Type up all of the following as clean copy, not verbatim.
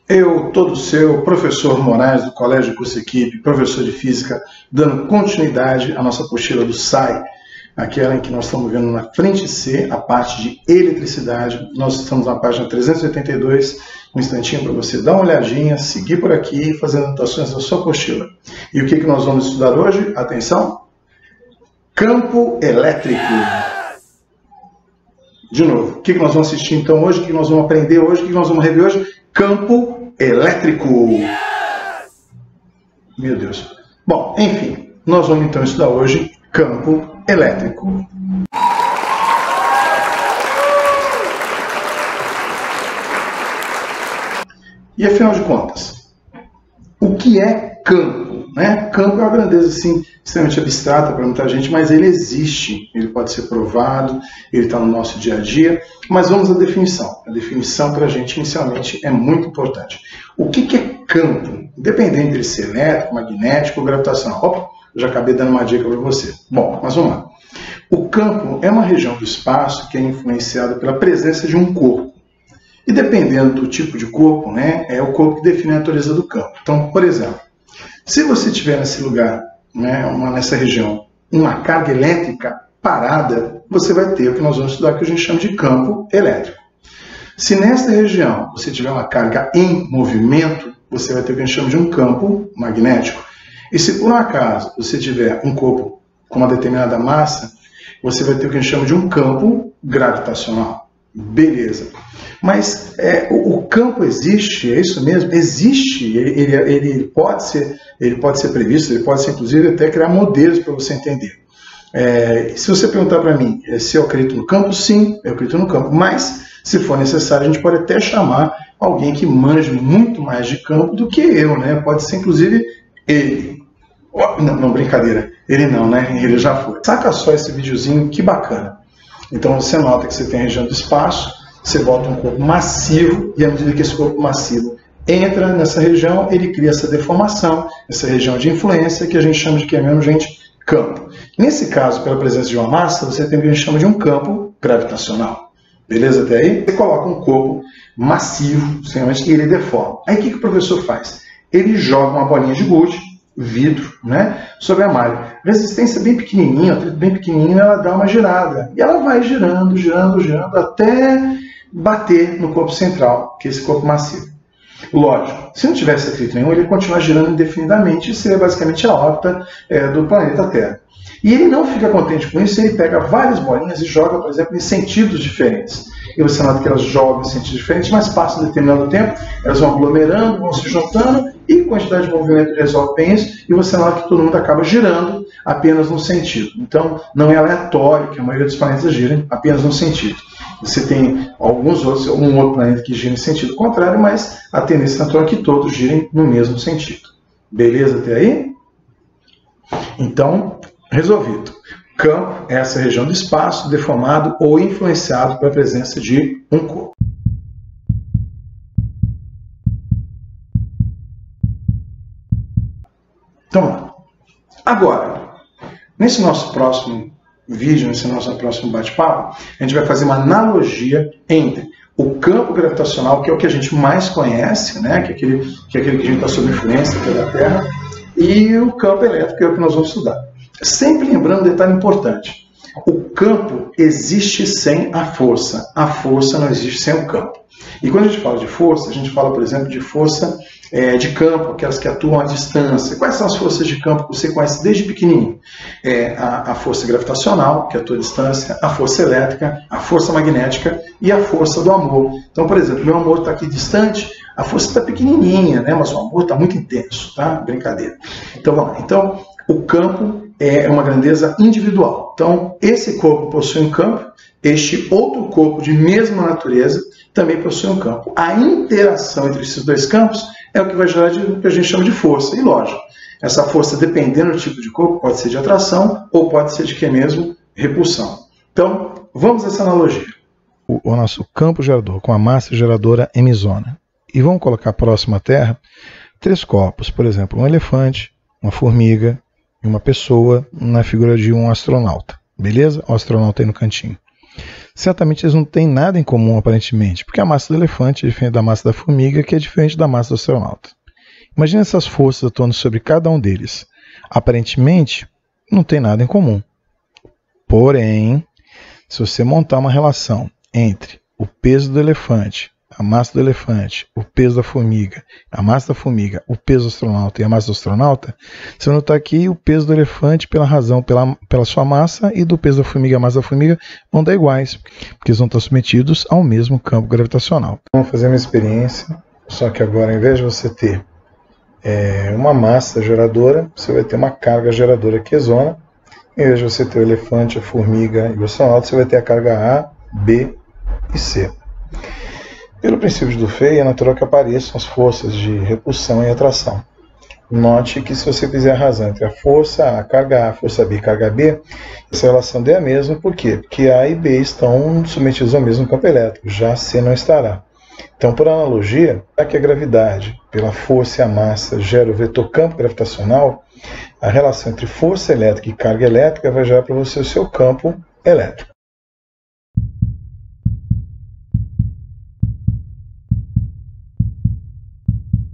Eu, todo seu, professor Moraes do Colégio Curso Equipe, professor de Física, dando continuidade à nossa apostila do SAI, aquela em que nós estamos vendo na frente C, a parte de eletricidade. Nós estamos na página 382, um instantinho para você dar uma olhadinha, seguir por aqui, fazendo anotações da sua apostila. E o que nós vamos estudar hoje? Atenção! Campo elétrico. De novo, o que nós vamos assistir então hoje? O que nós vamos aprender hoje? O que nós vamos rever hoje? Campo elétrico. Meu Deus. Bom, enfim, nós vamos então estudar hoje campo elétrico. E afinal de contas, o que é campo? Né? Campo é uma grandeza assim, extremamente abstrata para muita gente, mas ele existe, ele pode ser provado, ele está no nosso dia a dia. Mas vamos à definição. A definição para a gente inicialmente é muito importante. O que é campo? Independente de ser elétrico, magnético ou gravitacional. Opa, já acabei dando uma dica para você. Bom, mas vamos lá. O campo é uma região do espaço que é influenciada pela presença de um corpo. E dependendo do tipo de corpo, né, é o corpo que define a natureza do campo. Então, por exemplo, se você tiver nesse lugar, né, nessa região, uma carga elétrica parada, você vai ter o que nós vamos estudar que a gente chama de campo elétrico. Se nessa região você tiver uma carga em movimento, você vai ter o que a gente chama de um campo magnético. E se por um acaso você tiver um corpo com uma determinada massa, você vai ter o que a gente chama de um campo gravitacional. Beleza. Mas o campo existe, é isso mesmo? Existe, ele pode ser previsto, ele pode ser inclusive até criar modelos para você entender. Se você perguntar para mim se eu acredito no campo, sim, eu acredito no campo. Mas, se for necessário, a gente pode até chamar alguém que manje muito mais de campo do que eu, né? Pode ser inclusive ele. Não, brincadeira. Ele não, né? Ele já foi. Saca só esse videozinho, que bacana. Então você nota que você tem a região do espaço, você bota um corpo massivo, e à medida que esse corpo massivo entra nessa região, ele cria essa deformação, essa região de influência, que a gente chama de que é mesmo, gente? Campo. Nesse caso, pela presença de uma massa, você tem o que a gente chama de um campo gravitacional. Beleza até aí? Você coloca um corpo massivo, e ele deforma. Aí o que o professor faz? Ele joga uma bolinha de gude, vidro, né, sobre a malha. Resistência bem pequenininha, bem pequenininha, ela dá uma girada. E ela vai girando, girando, girando, até bater no corpo central, que é esse corpo massivo. Lógico, se não tivesse atrito nenhum, ele ia continuar girando indefinidamente e seria basicamente a órbita do planeta Terra. E ele não fica contente com isso, ele pega várias bolinhas e joga, por exemplo, em sentidos diferentes. E você nota que elas jogam em sentidos diferentes, mas passa um determinado tempo, elas vão aglomerando, vão se juntando, e quantidade de movimento resolve bem isso, e você nota que todo mundo acaba girando apenas num sentido. Então, não é aleatório que a maioria dos planetas girem apenas num sentido. Você tem alguns outros, um outro planeta que gira em sentido contrário, mas a tendência natural é que todos girem no mesmo sentido. Beleza até aí? Então, resolvido. Campo é essa região do espaço deformado ou influenciado pela presença de um corpo. Então, vamos lá. Agora, nesse nosso próximo vídeo, nesse nosso próximo bate-papo, a gente vai fazer uma analogia entre o campo gravitacional, que é o que a gente mais conhece, né, que é aquele que a gente está sob influência da Terra, e o campo elétrico, que é o que nós vamos estudar. Sempre lembrando um detalhe importante. O campo existe sem a força não existe sem o campo. E quando a gente fala de força, a gente fala, por exemplo, de força de campo, aquelas que atuam à distância. Quais são as forças de campo que você conhece desde pequenininho? A força gravitacional, que atua à distância, a força elétrica, a força magnética e a força do amor. Então, por exemplo, meu amor está aqui distante, a força está pequenininha, né? Mas o amor está muito intenso, tá? Brincadeira. Então, vamos lá. Então, o campo é uma grandeza individual. Então, esse corpo possui um campo, este outro corpo de mesma natureza também possui um campo. A interação entre esses dois campos é o que vai gerar o que a gente chama de força. E lógico, essa força, dependendo do tipo de corpo, pode ser de atração ou pode ser de que mesmo? Repulsão. Então, vamos a essa analogia. O nosso campo gerador com a massa geradora emisora. E vamos colocar próximo à Terra 3 corpos, por exemplo, um elefante, uma formiga e uma pessoa na figura de um astronauta. Beleza? O astronauta aí no cantinho. Certamente eles não têm nada em comum, aparentemente, porque a massa do elefante é diferente da massa da formiga, que é diferente da massa do astronauta. Imagina essas forças atuando sobre cada um deles. Aparentemente, não tem nada em comum. Porém, se você montar uma relação entre o peso do elefante, a massa do elefante, o peso da formiga, a massa da formiga, o peso do astronauta e a massa do astronauta, você vai notar que o peso do elefante, pela sua massa, e do peso da formiga e a massa da formiga vão dar iguais, porque eles vão estar submetidos ao mesmo campo gravitacional. Vamos fazer uma experiência, só que agora, ao invés de você ter uma massa geradora, você vai ter uma carga geradora quesona. Em vez de você ter o elefante, a formiga e o astronauta, você vai ter a carga A, B e C. Pelo princípio do Fay, é natural que apareçam as forças de repulsão e atração. Note que se você fizer a razão entre a força A, carga A, força B e carga B, essa relação D é a mesma. Por quê? Porque A e B estão submetidos ao mesmo campo elétrico, já C não estará. Então, por analogia, já que a gravidade, pela força e a massa, gera o vetor campo gravitacional, a relação entre força elétrica e carga elétrica vai gerar para você o seu campo elétrico.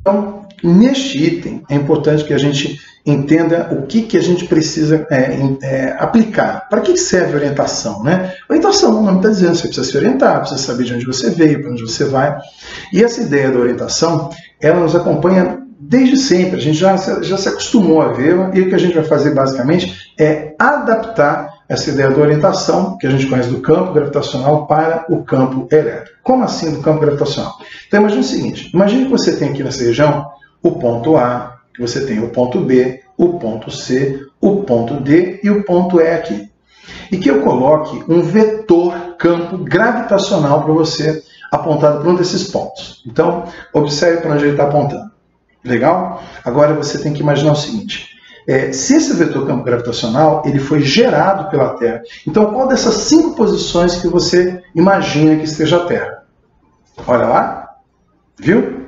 Então, neste item, é importante que a gente entenda o que a gente precisa aplicar. Para que serve a orientação? Né? Orientação, o nome está dizendo, você precisa se orientar, precisa saber de onde você veio, para onde você vai. E essa ideia da orientação, ela nos acompanha desde sempre, a gente já se acostumou a vê-la, e o que a gente vai fazer basicamente é adaptar essa ideia da orientação, que a gente conhece do campo gravitacional, para o campo elétrico. Como assim do campo gravitacional? Então imagine o seguinte, imagine que você tem aqui nessa região o ponto A, que você tem o ponto B, o ponto C, o ponto D e o ponto E aqui. E que eu coloque um vetor campo gravitacional para você apontado para um desses pontos. Então, observe para onde ele está apontando. Legal? Agora você tem que imaginar o seguinte, se esse vetor campo gravitacional ele foi gerado pela Terra, então qual dessas 5 posições que você imagina que esteja a Terra? Olha lá, viu?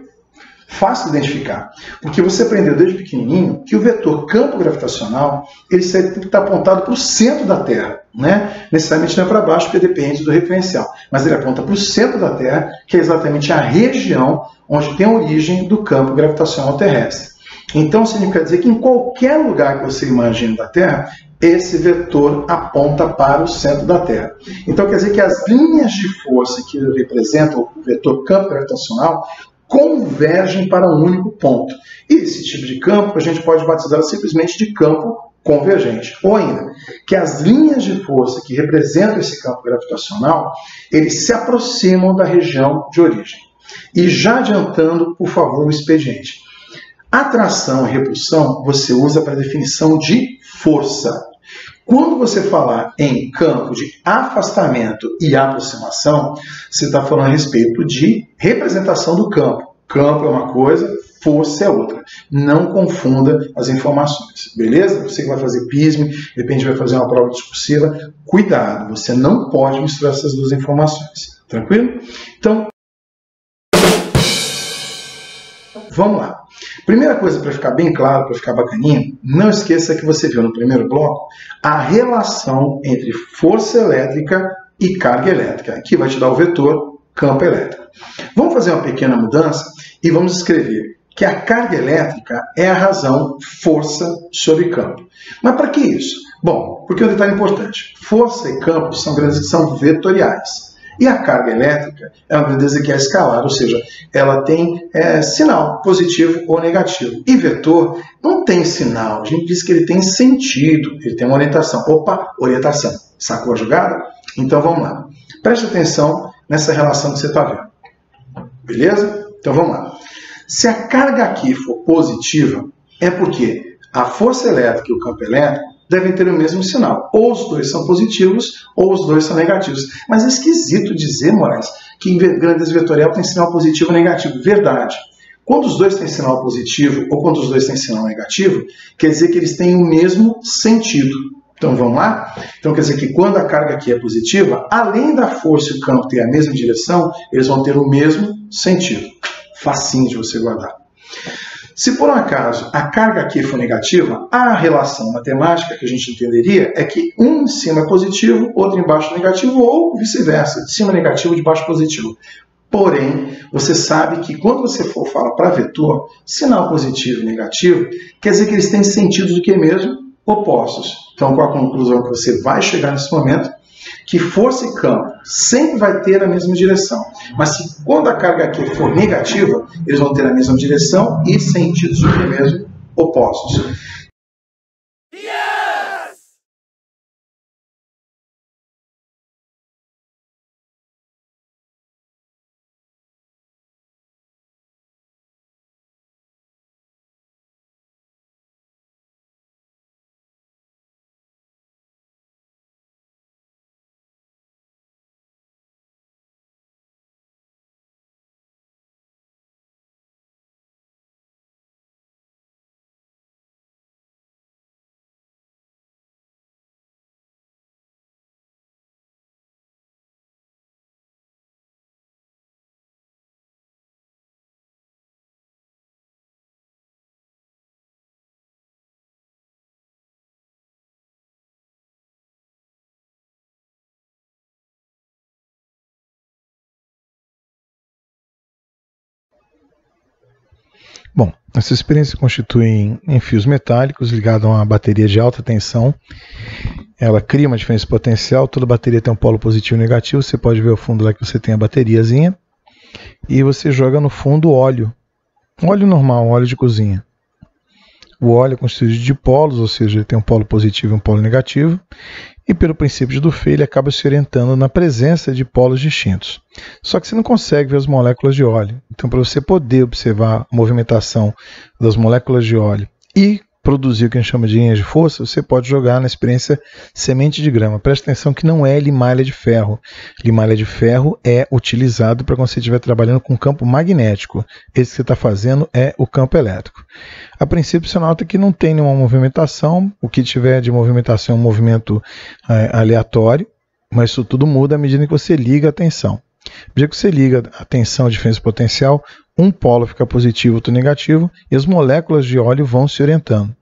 Fácil de identificar, porque você aprendeu desde pequenininho que o vetor campo gravitacional ele sempre tem que estar apontado para o centro da Terra, né? Necessariamente não é para baixo, porque depende do referencial, mas ele aponta para o centro da Terra, que é exatamente a região onde tem a origem do campo gravitacional terrestre. Então significa dizer que em qualquer lugar que você imagine da Terra, esse vetor aponta para o centro da Terra. Então quer dizer que as linhas de força que representam o vetor campo gravitacional convergem para um único ponto. E esse tipo de campo a gente pode batizar simplesmente de campo convergente. Ou ainda, que as linhas de força que representam esse campo gravitacional, eles se aproximam da região de origem. E já adiantando, por favor, o expediente. Atração e repulsão você usa para definição de força. Quando você falar em campo de afastamento e aproximação, você está falando a respeito de representação do campo. Campo é uma coisa, força é outra. Não confunda as informações, beleza? Você que vai fazer PISM, de repente vai fazer uma prova discursiva, cuidado, você não pode misturar essas duas informações. Tranquilo? Então, vamos lá. Primeira coisa para ficar bem claro, para ficar bacaninha, não esqueça que você viu no primeiro bloco a relação entre força elétrica e carga elétrica, que vai te dar o vetor campo elétrico. Vamos fazer uma pequena mudança e vamos escrever que a carga elétrica é a razão força sobre campo. Mas para que isso? Bom, porque é um detalhe importante. Força e campo são grandezas que são vetoriais. E a carga elétrica é uma grandeza que é escalar, ou seja, ela tem sinal positivo ou negativo. E vetor não tem sinal, a gente diz que ele tem sentido, ele tem uma orientação. Opa, orientação. Sacou a jogada? Então vamos lá. Preste atenção nessa relação que você está vendo. Beleza? Então vamos lá. Se a carga aqui for positiva, é porque a força elétrica e o campo elétrico devem ter o mesmo sinal. Ou os dois são positivos, ou os dois são negativos. Mas é esquisito dizer, Moraes, que em grandeza vetorial tem sinal positivo ou negativo. Verdade. Quando os dois têm sinal positivo, ou quando os dois têm sinal negativo, quer dizer que eles têm o mesmo sentido. Então vamos lá? Então quer dizer que quando a carga aqui é positiva, além da força e o campo ter a mesma direção, eles vão ter o mesmo sentido. Facinho de você guardar. Se por um acaso a carga aqui for negativa, a relação matemática que a gente entenderia é que um em cima é positivo, outro embaixo é negativo, ou vice-versa, de cima negativo, de baixo positivo. Porém, você sabe que quando você for falar para vetor, sinal positivo e negativo, quer dizer que eles têm sentidos do que mesmo? Opostos. Então, qual a conclusão que você vai chegar nesse momento? Que força e campo sempre vai ter a mesma direção. Mas se quando a carga aqui for negativa, eles vão ter a mesma direção e sentidos do que mesmo opostos. Bom, essa experiência constitui em fios metálicos ligados a uma bateria de alta tensão. Ela cria uma diferença potencial, toda bateria tem um polo positivo e negativo, você pode ver ao fundo lá que você tem a bateriazinha, e você joga no fundo óleo normal, óleo de cozinha. O óleo é constituído de polos, ou seja, ele tem um polo positivo e um polo negativo, e pelo princípio de Dufay ele acaba se orientando na presença de polos distintos. Só que você não consegue ver as moléculas de óleo. Então, para você poder observar a movimentação das moléculas de óleo e produzir o que a gente chama de linhas de força, você pode jogar na experiência semente de grama. Preste atenção que não é limalha de ferro. Limalha de ferro é utilizado para quando você estiver trabalhando com campo magnético. Esse que você está fazendo é o campo elétrico. A princípio você nota que não tem nenhuma movimentação, o que tiver de movimentação é um movimento aleatório, mas isso tudo muda à medida que você liga a tensão. À medida que você liga a tensão, a diferença potencial, um polo fica positivo, outro negativo, e as moléculas de óleo vão se orientando.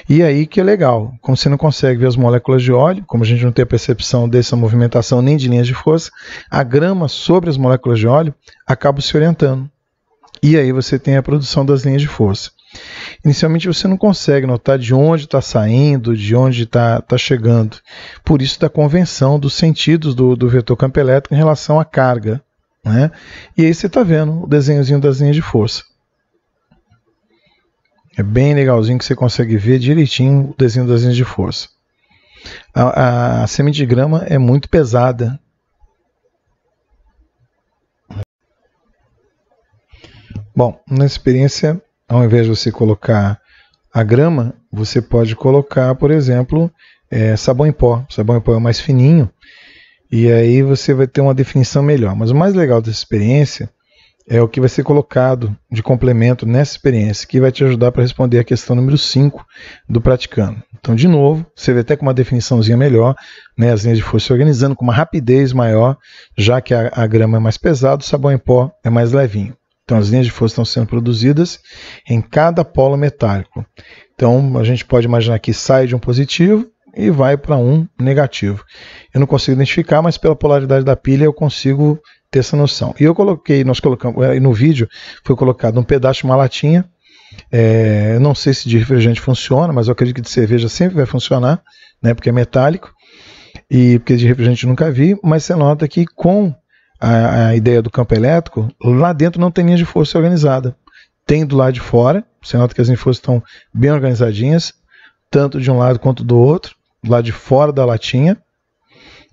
E aí que é legal, como você não consegue ver as moléculas de óleo, como a gente não tem a percepção dessa movimentação nem de linhas de força, a grama sobre as moléculas de óleo acaba se orientando. E aí você tem a produção das linhas de força. Inicialmente você não consegue notar de onde está saindo, de onde está chegando. Por isso da convenção dos sentidos do vetor campo elétrico em relação à carga, né? E aí você está vendo o desenhozinho das linhas de força. É bem legalzinho que você consegue ver direitinho o desenho das linhas de força. A semente de grama é muito pesada. Bom, na experiência, ao invés de você colocar a grama, você pode colocar, por exemplo, sabão em pó. O sabão em pó é mais fininho e aí você vai ter uma definição melhor. Mas o mais legal dessa experiência é o que vai ser colocado de complemento nessa experiência, que vai te ajudar para responder a questão número 5 do praticando. Então, de novo, você vai até com uma definiçãozinha melhor, né, as linhas de força se organizando com uma rapidez maior, já que a grama é mais pesada, o sabão em pó é mais levinho. Então, as linhas de força estão sendo produzidas em cada polo metálico. Então, a gente pode imaginar que sai de um positivo e vai para um negativo. Eu não consigo identificar, mas pela polaridade da pilha eu consigo ter essa noção. E nós colocamos, no vídeo foi colocado um pedaço de uma latinha. Eu não sei se de refrigerante funciona, mas eu acredito que de cerveja sempre vai funcionar, né, porque é metálico. E porque de refrigerante eu nunca vi, mas você nota que com a ideia do campo elétrico, lá dentro não tem linha de força organizada. Tem do lado de fora, você nota que as linhas de força estão bem organizadinhas, tanto de um lado quanto do outro, do lado de fora da latinha,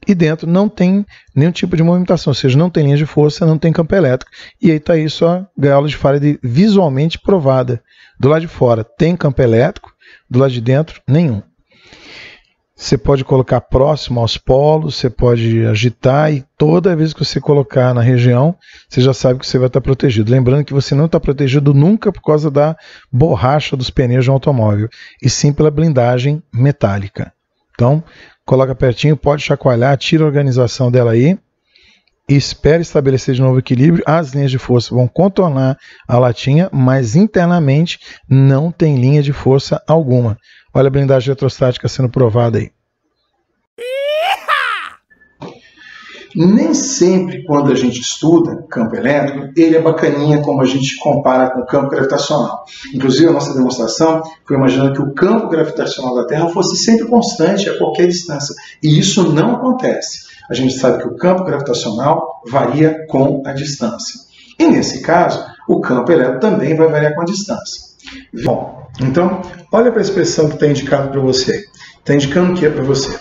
e dentro não tem nenhum tipo de movimentação, ou seja, não tem linha de força, não tem campo elétrico. E aí está aí só a gaiola de Faraday visualmente provada. Do lado de fora tem campo elétrico, do lado de dentro nenhum. Você pode colocar próximo aos polos, você pode agitar e toda vez que você colocar na região, você já sabe que você vai estar protegido. Lembrando que você não está protegido nunca por causa da borracha dos pneus de um automóvel, e sim pela blindagem metálica. Então, coloca pertinho, pode chacoalhar, tira a organização dela aí e espera estabelecer de novo o equilíbrio, as linhas de força vão contornar a latinha, mas internamente não tem linha de força alguma. Olha a blindagem eletrostática sendo provada aí. Nem sempre, quando a gente estuda campo elétrico, ele é bacaninha como a gente compara com o campo gravitacional. Inclusive, a nossa demonstração foi imaginando que o campo gravitacional da Terra fosse sempre constante a qualquer distância. E isso não acontece. A gente sabe que o campo gravitacional varia com a distância. E nesse caso, o campo elétrico também vai variar com a distância. Bom, então, olha para a expressão que está indicado para você. Está indicando o que para você?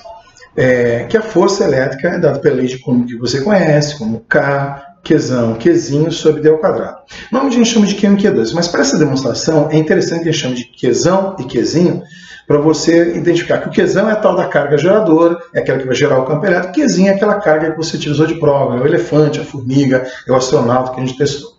Que a força elétrica é dada pela lei de Coulomb que você conhece, como K, Qzão, Qzinho sobre D ao quadrado. Normalmente a gente chama de Q1 e Q2, mas para essa demonstração é interessante que a gente chame de Qzão e Qzinho para você identificar que o Qzão é a tal da carga geradora, é aquela que vai gerar o campo elétrico, Qzinho é aquela carga que você utilizou de prova, é o elefante, a formiga, é o astronauta que a gente testou.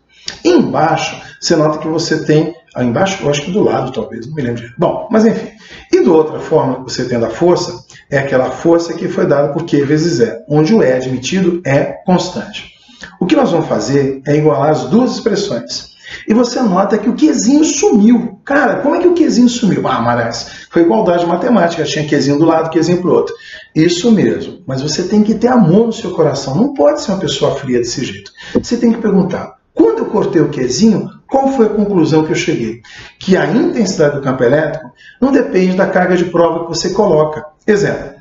E embaixo, você nota que você tem, embaixo eu acho que do lado talvez, não me lembro direito. Bom, mas enfim. E da outra forma que você tem da força, é aquela força que foi dada por Q vezes E, onde o E admitido é constante. O que nós vamos fazer é igualar as duas expressões. E você nota que o Qzinho sumiu. Cara, como é que o Qzinho sumiu? Ah, Marais, foi igualdade matemática, tinha Qzinho do lado, Qzinho para o outro. Isso mesmo, mas você tem que ter amor no seu coração, não pode ser uma pessoa fria desse jeito. Você tem que perguntar, quando eu cortei o Qzinho, qual foi a conclusão que eu cheguei? Que a intensidade do campo elétrico não depende da carga de prova que você coloca. Exemplo,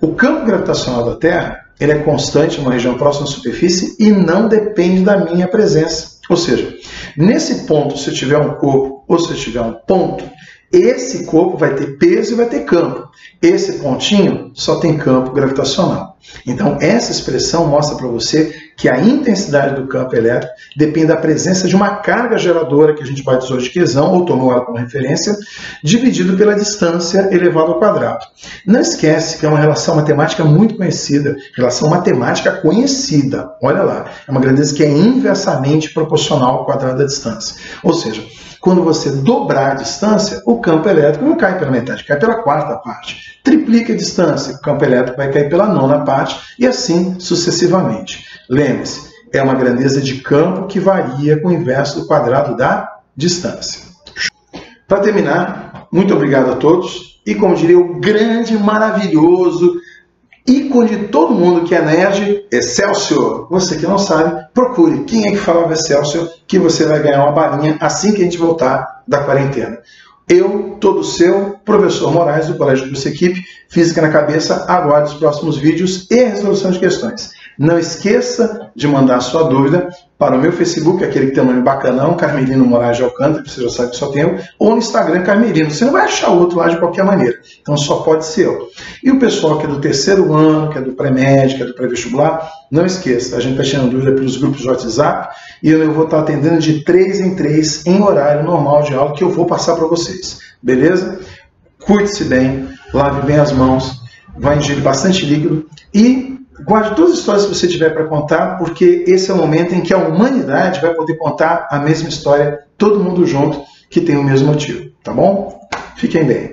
o campo gravitacional da Terra ele é constante em uma região próxima à superfície e não depende da minha presença. Ou seja, nesse ponto, se eu tiver um corpo ou se eu tiver um ponto, esse corpo vai ter peso e vai ter campo. Esse pontinho só tem campo gravitacional. Então, essa expressão mostra para você que a intensidade do campo elétrico depende da presença de uma carga geradora, que a gente batizou de Qzão, ou tomou ela como referência, dividido pela distância elevado ao quadrado. Não esquece que é uma relação matemática muito conhecida, relação matemática conhecida. Olha lá, é uma grandeza que é inversamente proporcional ao quadrado da distância. Ou seja, quando você dobrar a distância, o campo elétrico não cai pela metade, cai pela quarta parte. Triplica a distância, o campo elétrico vai cair pela nona parte e assim sucessivamente. Lembre-se, é uma grandeza de campo que varia com o inverso do quadrado da distância. Para terminar, muito obrigado a todos e, como diria o grande, maravilhoso ícone de todo mundo que é nerd, Excelsior. Você que não sabe, procure quem é que falava Excelsior, que você vai ganhar uma balinha assim que a gente voltar da quarentena. Eu, todo seu, professor Moraes, do Colégio Curso Equipe, Física na Cabeça, aguarde os próximos vídeos e a resolução de questões. Não esqueça de mandar a sua dúvida para o meu Facebook, aquele que tem o nome bacanão, Carmelino Moraes de Alcântara, que você já sabe que só tem eu, ou no Instagram, Carmelino. Você não vai achar outro lá de qualquer maneira, então só pode ser eu. E o pessoal que é do terceiro ano, que é do pré-médio, que é do pré-vestibular, não esqueça, a gente está tirando dúvida pelos grupos de WhatsApp e eu vou estar atendendo de 3 em 3 em horário normal de aula que eu vou passar para vocês, beleza? Cuide-se bem, lave bem as mãos, vai ingerir bastante líquido e guarde todas as histórias que você tiver para contar, porque esse é o momento em que a humanidade vai poder contar a mesma história, todo mundo junto, que tem o mesmo motivo, tá bom? Fiquem bem.